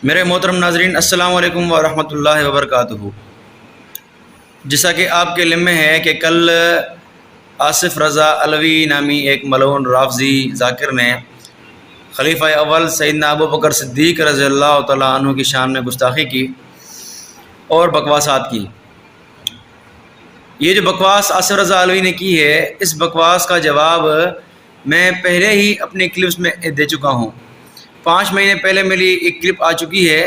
میرے محترم ناظرین، السلام علیکم ورحمۃ اللہ وبرکاتہ۔ جیسا کہ آپ کے علم میں ہے کہ کل آصف رضا علوی نامی ایک ملعون رافضی ذاکر نے خلیفہ اول سیدنا ابو بکر صدیق رضی اللہ تعالیٰ عنہ کی شان میں گستاخی کی اور بکواسات کی۔ یہ جو بکواس آصف رضا علوی نے کی ہے، اس بکواس کا جواب میں پہلے ہی اپنی کلپس میں دے چکا ہوں۔ 5 مہینے پہلے میری ایک کلپ آ چکی ہے،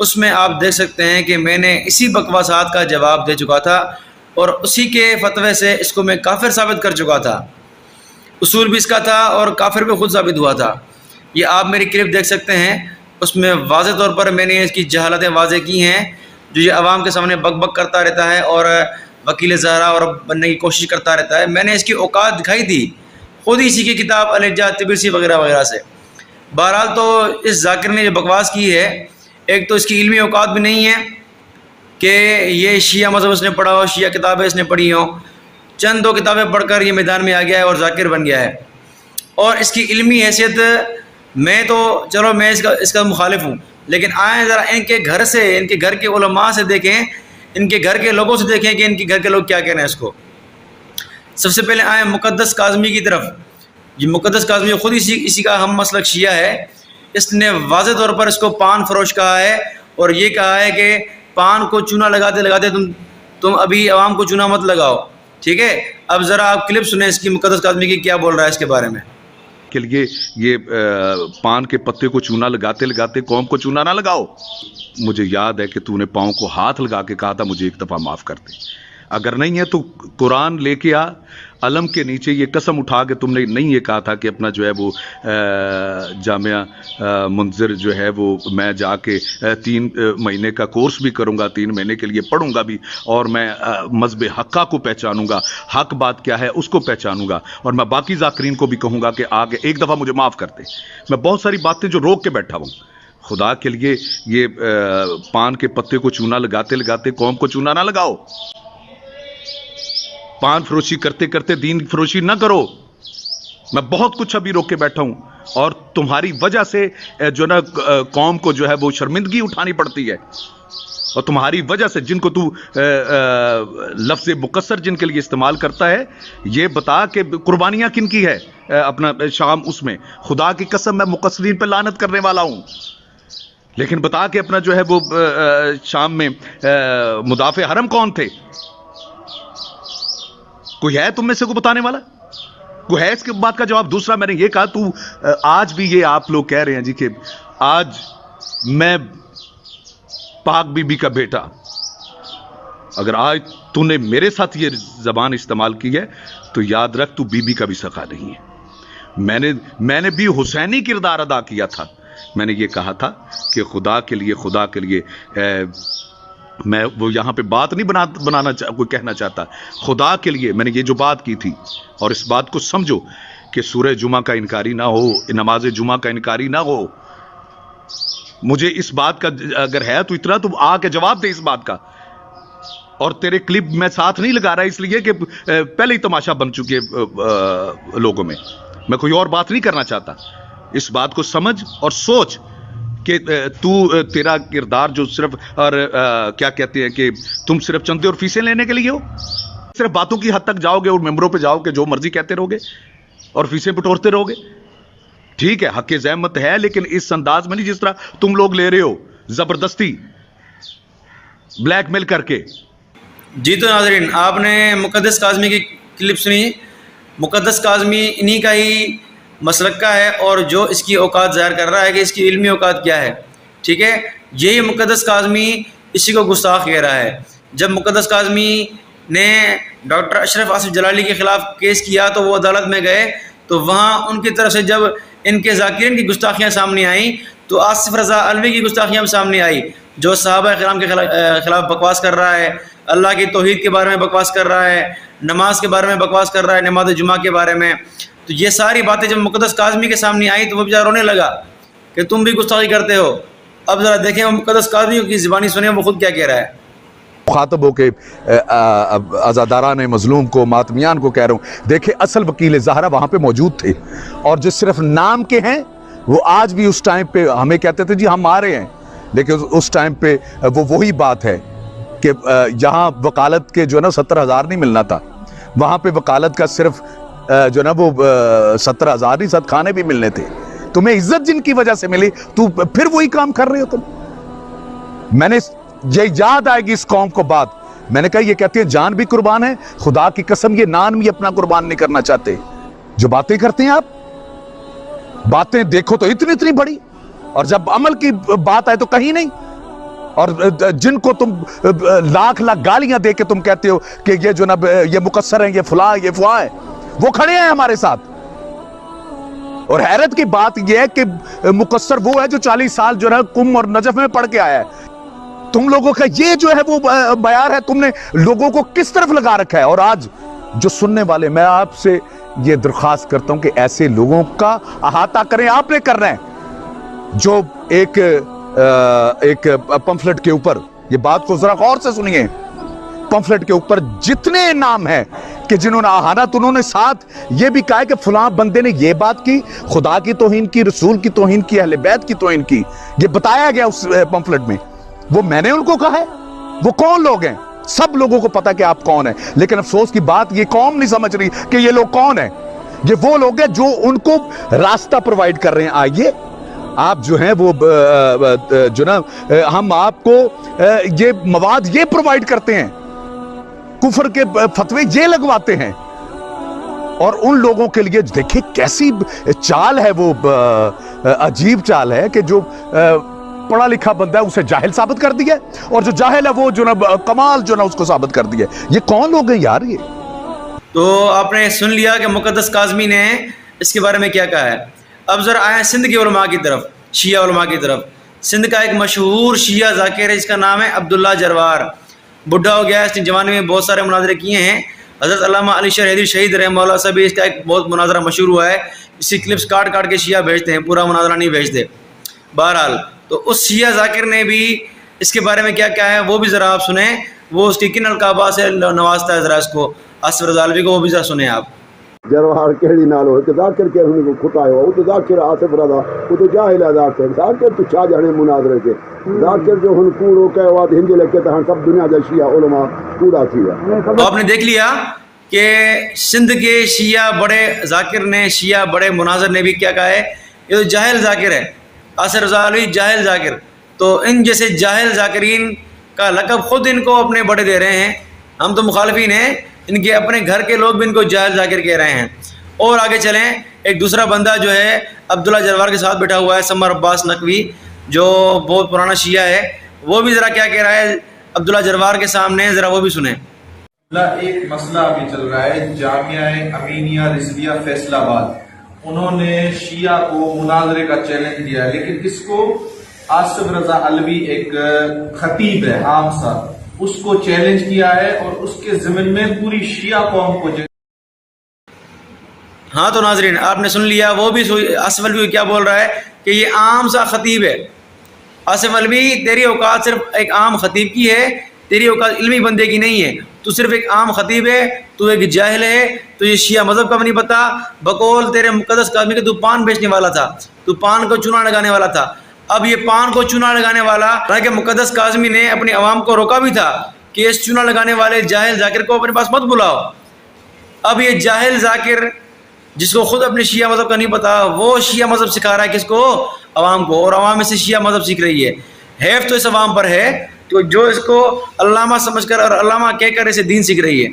اس میں آپ دیکھ سکتے ہیں کہ میں نے اسی بکواسات کا جواب دے چکا تھا اور اسی کے فتوے سے اس کو میں کافر ثابت کر چکا تھا۔ اصول بھی اس کا تھا اور کافر بھی خود ثابت ہوا تھا۔ یہ آپ میری کلپ دیکھ سکتے ہیں، اس میں واضح طور پر میں نے اس کی جہالتیں واضح کی ہیں۔ جو یہ عوام کے سامنے بک بک کرتا رہتا ہے اور وکیل زہرا اور بننے کی کوشش کرتا رہتا ہے، میں نے اس کی اوقات دکھائی دی خود ہی اسی کی کتاب الحجہ تبرسی وغیرہ وغیرہ سے۔ بہرحال تو اس ذاکر نے جو بکواس کی ہے، ایک تو اس کی علمی اوقات بھی نہیں ہے کہ یہ شیعہ مذہب اس نے پڑھا ہو، شیعہ کتابیں اس نے پڑھی ہوں۔ چند 2 کتابیں پڑھ کر یہ میدان میں آ گیا ہے اور ذاکر بن گیا ہے۔ اور اس کی علمی حیثیت میں تو چلو میں اس کا مخالف ہوں، لیکن آئیں ذرا ان کے گھر سے، ان کے گھر کے علماء سے دیکھیں، ان کے گھر کے لوگوں سے دیکھیں کہ ان کے گھر کے لوگ کیا کہہ رہے ہیں اس کو۔ سب سے پہلے آئیں مقدس کاظمی کی طرف۔ یہ مقدس کاظمی خود اسی کا ہم مسلک شیعہ ہے۔ اس نے واضح طور پر اس کو پان فروش کہا ہے اور یہ کہا ہے کہ پان کو چونا لگاتے لگاتے تم ابھی عوام کو چونا مت لگاؤ، ٹھیک ہے؟ اب ذرا آپ کلپ سنیں اس کی، مقدس کاظمی کی کیا بول رہا ہے اس کے بارے میں۔ کے لیے یہ پان کے پتے کو چونا لگاتے لگاتے قوم کو چونا نہ لگاؤ۔ مجھے یاد ہے کہ تو نے پاؤں کو ہاتھ لگا کے کہا تھا مجھے ایک دفعہ معاف کر دے۔ اگر نہیں ہے تو قرآن لے کے آ، علم کے نیچے یہ قسم اٹھا کے تم نے نہیں یہ کہا تھا کہ اپنا جو ہے وہ جامعہ منذر جو ہے وہ میں جا کے 3 مہینے کا کورس بھی کروں گا، 3 مہینے کے لیے پڑھوں گا بھی، اور میں مذہب حقہ کو پہچانوں گا، حق بات کیا ہے اس کو پہچانوں گا، اور میں باقی ذاکرین کو بھی کہوں گا کہ آگے ایک دفعہ مجھے معاف کر دے۔ میں بہت ساری باتیں جو روک کے بیٹھا ہوں، خدا کے لیے یہ پان کے پتے کو چونا لگاتے لگاتے قوم کو چونا نہ لگاؤ۔ پان فروشی کرتے کرتے دین فروشی نہ کرو۔ میں بہت کچھ ابھی روک کے بیٹھا ہوں اور تمہاری وجہ سے جو نا قوم کو جو ہے وہ شرمندگی اٹھانی پڑتی ہے، اور تمہاری وجہ سے جن کو تو لفظ مقصر جن کے لیے استعمال کرتا ہے، یہ بتا کہ قربانیاں کن کی ہے اپنا شام اس میں۔ خدا کی قسم میں مقصرین پہ لعنت کرنے والا ہوں، لیکن بتا کہ اپنا جو ہے وہ شام میں مدافع حرم کون تھے؟ کوئی ہے تم میں سے کوئی بتانے والا؟ کوئی ہے اس کے بات کا جواب؟ دوسرا میں نے یہ کہا تو آج بھی یہ آپ لوگ کہہ رہے ہیں جی کہ آج میں پاک بی بی کا بیٹا، اگر آج تو نے میرے ساتھ یہ زبان استعمال کی ہے تو یاد رکھ تو بی بی کا بھی سخا نہیں ہے۔ میں نے بھی حسینی کردار ادا کیا تھا۔ میں نے یہ کہا تھا کہ خدا کے لیے میں وہ یہاں پہ بات نہیں کوئی کہنا چاہتا، خدا کے لیے میں نے یہ جو بات کی تھی، اور اس بات کو سمجھو کہ سورہ جمعہ کا انکاری نہ ہو، نماز جمعہ کا انکاری نہ ہو۔ مجھے اس بات کا اگر ہے تو اتنا تو آ کے جواب دے اس بات کا۔ اور تیرے کلپ میں ساتھ نہیں لگا رہا اس لیے کہ پہلے ہی تماشا بن چکے لوگوں میں کوئی اور بات نہیں کرنا چاہتا۔ اس بات کو سمجھ اور سوچ کہ تیرا کردار جو صرف اور کیا کہتے ہیں کہ تم صرف چندے اور فیسیں لینے کے لیے ہو، صرف باتوں کی حد تک جاؤ گے اور ممبروں پہ جاؤ کہ جو مرضی کہتے رہو گے اور فیسیں بٹورتے رہو گے۔ ٹھیک ہے، حق زحمت ہے، لیکن اس انداز میں نہیں جس طرح تم لوگ لے رہے ہو، زبردستی بلیک میل کر کے۔ جی تو ناظرین، آپ نے مقدس کاظمی کی کلپ سنی۔ مقدس کاظمی انہی کا ہی مسلک کا ہے اور جو اس کی اوقات ظاہر کر رہا ہے کہ اس کی علمی اوقات کیا ہے، ٹھیک ہے؟ یہی مقدس کاظمی اسی کو گستاخ کہہ رہا ہے۔ جب مقدس کاظمی نے ڈاکٹر اشرف آصف جلالی کے خلاف کیس کیا تو وہ عدالت میں گئے، تو وہاں ان کی طرف سے جب ان کے ذاکرین کی گستاخیاں سامنے آئیں تو آصف رضا علوی کی گستاخیاں سامنے آئی، جو صحابہ کرام کے خلاف بکواس کر رہا ہے، اللہ کی توحید کے بارے میں بکواس کر رہا ہے، نماز کے بارے میں بکواس کر رہا ہے، نماز جمعہ کے بارے میں۔ تو یہ ساری باتیں جب مقدس کاظمی کے سامنے آئیں تو وہ بیچارہ رونے لگا کہ تم بھی گستاخی کرتے ہو۔ اب ذرا دیکھیں وہ مقدس کاظمی کی زبانی سنیں وہ خود کیا کہہ رہا ہے۔ مخاطب ہو کے عزاداران مظلوم کو، ماتمیان کو کہہ رہا ہوں، دیکھیں اصل وکیل زہرا وہاں پہ موجود تھے، اور جو صرف نام کے ہیں وہ آج بھی اس ٹائم پہ ہمیں کہتے تھے جی ہم آ رہے ہیں، لیکن اس ٹائم پہ وہ وہی بات ہے کہ یہاں وکالت کے جو ہے نا 70,000 نہیں ملنا تھا، وہاں پہ وکالت کا صرف جو ہے نا وہ 70,000 نہیں، 7 کھانے بھی ملنے تھے. تمہیں عزت جن کی وجہ سے ملی، تو پھر وہی کام کر رہے ہو تم. میں نے یہ یاد آئے گی اس قوم کو بات، میں نے کہا یہ کہتے ہیں جان بھی قربان ہے، خدا کی قسم یہ نان بھی اپنا قربان نہیں کرنا چاہتے. جو باتیں کرتے ہیں آپ، باتیں دیکھو تو اتنی بڑی، اور جب عمل کی بات آئے تو کہیں نہیں. اور جن کو تم لاکھ گالیاں دے کے تم کہتے ہو کہ یہ جو نا یہ مقصر ہیں، یہ فلاں یہ فلاں ہے، وہ کھڑے ہیں ہمارے ساتھ. اور حیرت کی بات یہ ہے کہ مقصر وہ ہے جو 40 سال جو ہے قم اور نجف میں پڑھ کے آیا ہے. تم لوگوں کا یہ جو ہے وہ بیان ہے، تم نے لوگوں کو کس طرف لگا رکھا ہے. اور آج جو سننے والے، میں آپ سے یہ درخواست کرتا ہوں کہ ایسے لوگوں کا احاطہ کریں. آپ نے کرنا ہے جو ایک پمفلٹ کے اوپر، یہ بات کو ذرا غور سے سنیے، پمفلٹ کے اوپر جتنے نام ہیں کہ جنہوں نے آہانا، تو انہوں نے ساتھ یہ بھی کہا کہ فلاں بندے نے یہ بات کی، خدا کی توہین کی، رسول کی توہین کی، اہل بیت کی توہین کی. یہ بتایا گیا اس پمفلٹ میں. وہ میں نے ان کو کہا ہے. وہ کون لوگ ہیں؟ سب لوگوں کو پتا کہ آپ کون ہیں، لیکن افسوس کی بات یہ قوم نہیں سمجھ رہی کہ یہ لوگ کون ہیں. یہ وہ لوگ ہیں جو ان کو راستہ پرووائڈ کر رہے ہیں. آئیے آپ جو ہیں وہ جو نا ہم آپ کو یہ مواد یہ پرووائڈ کرتے ہیں، کفر کے فتوے یہ لگواتے ہیں. اور ان لوگوں کے لیے دیکھیں کیسی چال ہے، وہ عجیب چال ہے کہ جو پڑھا لکھا بندہ ہے اسے جاہل ثابت کر دیا، اور جو جاہل ہے وہ جو نا کمال جو نا اس کو ثابت کر دیا. یہ کون لوگ ہیں یار؟ یہ تو آپ نے سن لیا کہ مقدس کاظمی نے اس کے بارے میں کیا کہا ہے. اب ذرا آئیں سندھ کے علماء کی طرف، شیعہ علماء کی طرف. سندھ کا ایک مشہور شیعہ ذاکر ہے جس کا نام ہے عبداللہ جروار. بڈھا ہو گیا، اس نے جوانی میں بہت سارے مناظرے کیے ہیں. حضرت علامہ علی شاہ حیدری شہید رحمہ اللہ سے بھی اس کا ایک بہت مناظرہ مشہور ہوا ہے. اسی کلپس کاٹ کے شیعہ بھیجتے ہیں، پورا مناظرہ نہیں بھیجتے. بہرحال تو اس شیعہ ذاکر نے بھی اس کے بارے میں کیا کہا ہے وہ بھی ذرا آپ سنیں. وہ اس کی کن القابات سے نوازتا ہے، ذرا اس کو آصف رضا علوی کو، وہ بھی ذرا سنیں آپ. جروار کہڑی نالو ہے کہ ذاکر کے ہن کو کھٹایا وہ تو ذاکر آصف رضا، وہ تو جاہل ہے. ذاکر تو چھا جانے مناظرے کے. ذاکر جو ہن کوڑو کہو واد ہندی لکھے تو ہن سب دنیا جا شیعہ علماء کوڑا تھی ہے. تو آپ نے دیکھ لیا کہ سندھ کے شیعہ بڑے ذاکر نے، شیعہ بڑے مناظر نے بھی کیا کہا ہے، یہ تو جاہل ذاکر ہے. آصف رضا علوی جاہل ذاکر. تو ان جیسے جاہل ذاکرین کا لقب خود ان کو اپنے بڑے دے رہے ہیں. ہم تو مخالفین ہیں، ان کے اپنے گھر کے لوگ بھی ان کو جاہل ذاکر کہہ رہے ہیں. اور آگے چلیں، ایک دوسرا بندہ جو ہے عبداللہ جروار کے ساتھ بیٹھا ہوا ہے، سمر عباس نقوی، جو بہت پرانا شیعہ ہے. وہ بھی ذرا کیا کہہ رہا ہے عبداللہ جروار کے سامنے، ذرا وہ بھی سنیں. ایک مسئلہ ابھی چل رہا ہے، جامعہ امینیہ رضویہ فیصل آباد، انہوں نے شیعہ کو مناظرے کا چیلنج دیا ہے، لیکن اس کو آصف رضا علوی ایک خطیب ہے عام سا، اس کو چیلنج کیا ہے اور اس کے ضمن میں پوری شیعہ قوم کو. ہاں تو ناظرین آپ نے سن لیا، وہ بھی آصف علوی کیا بول رہا ہے کہ یہ عام سا خطیب ہے. آصف علوی تیری اوقات صرف ایک عام خطیب کی ہے، تیری اوقات علمی بندے کی نہیں ہے. تو صرف ایک عام خطیب ہے، تو ایک جاہل ہے، تو یہ شیعہ مذہب کا بھی نہیں پتا. بقول تیرے مقدس کاظمی کے تو پان بیچنے والا تھا، تو پان کو چونا لگانے والا تھا. اب یہ پان کو چونا لگانے والا، حالانکہ مقدس کاظمی نے اپنی عوام کو روکا بھی تھا کہ اس چونا لگانے والے جاہل ذاکر کو اپنے پاس مت بلاؤ. اب یہ جاہل ذاکر جس کو خود اپنے شیعہ مذہب کا نہیں پتا، وہ شیعہ مذہب سکھا رہا ہے کس کو؟ عوام کو. اور عوام میں سے شیعہ مذہب سیکھ رہی ہے. حیف تو اس عوام پر ہے تو جو اس کو علامہ سمجھ کر اور علامہ کہہ کر اسے دین سیکھ رہی ہے.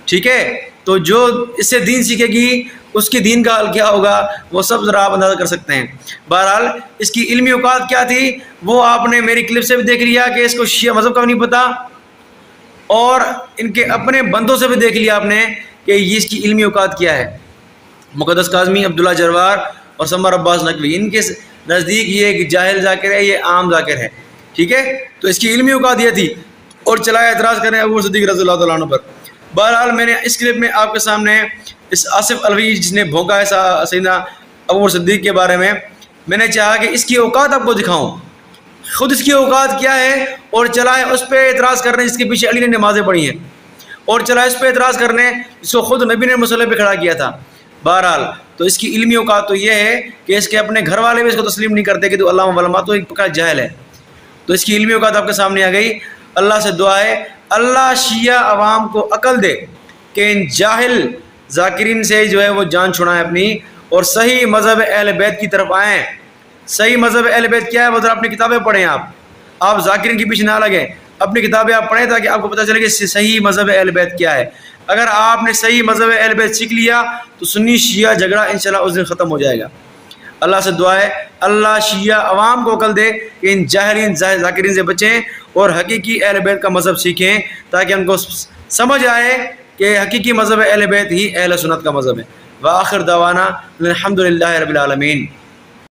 ٹھیک ہے، تو جو اس سے دین سیکھے گی اس کی دین کا حال کیا ہوگا وہ سب ذرا آپ اندازہ کر سکتے ہیں. بہرحال اس کی علمی اوقات کیا تھی وہ آپ نے میری کلپ سے بھی دیکھ لیا کہ اس کو شیعہ مذہب کا بھی نہیں پتا، اور ان کے اپنے بندوں سے بھی دیکھ لیا آپ نے کہ یہ اس کی علمی اوقات کیا ہے. مقدس کاظمی، عبداللہ جروار اور سمر عباس نقوی، ان کے نزدیک یہ ایک جاہل ذاکر ہے، یہ عام ذاکر ہے. ٹھیک ہے، تو اس کی علمی اوقات یہ تھی، اور چلایا اعتراض کرنے ابو صدیق رضی اللہ تعالیٰ عنہ پر. بہرحال میں نے اس کلپ میں آپ کے سامنے اس آصف علوی جس نے بھونکا ہے سیدنا ابو صدیق کے بارے میں نے چاہا کہ اس کی اوقات آپ کو دکھاؤں، خود اس کی اوقات کیا ہے، اور چلائے اس پہ اعتراض کرنے جس کے پیچھے علی نے نمازیں پڑھی ہیں، اور چلائے اس پہ اعتراض کرنے جس کو خود نبی نے مسئلے پہ کھڑا کیا تھا. بہرحال تو اس کی علمی اوقات تو یہ ہے کہ اس کے اپنے گھر والے بھی اس کو تسلیم نہیں کرتے کہ تو علامہ علماء تو ایک پکا جاہل ہے. تو اس کی علمی اوقات آپ کے سامنے آ گئی. اللہ سے دعا ہے اللہ شیعہ عوام کو عقل دے کہ ان جاہل ذاکرین سے جو ہے وہ جان چھڑائیں اپنی اور صحیح مذہب اہل بیت کی طرف آئیں. صحیح مذہب اہل بیت کیا ہے وہ ذرا اپنی کتابیں پڑھیں. آپ ذاکرین کے پیچھے نہ لگیں, اپنی کتابیں آپ پڑھیں تاکہ آپ کو پتہ چلے کہ صحیح مذہب اہل بیت کیا ہے. اگر آپ نے صحیح مذہب اہل بیت سیکھ لیا تو سنی شیعہ جھگڑا انشاءاللہ اس دن ختم ہو جائے گا. اللہ سے دعا ہے اللہ شیعہ عوام کو عقل دے کہ ان جاہلین ذاکرین سے بچیں اور حقیقی اہل بیت کا مذہب سیکھیں تاکہ ان کو سمجھ آئے کہ حقیقی مذہب اہل بیت ہی اہل سنت کا مذہب ہے. وآخر دعوانا الحمدللہ رب العالمین.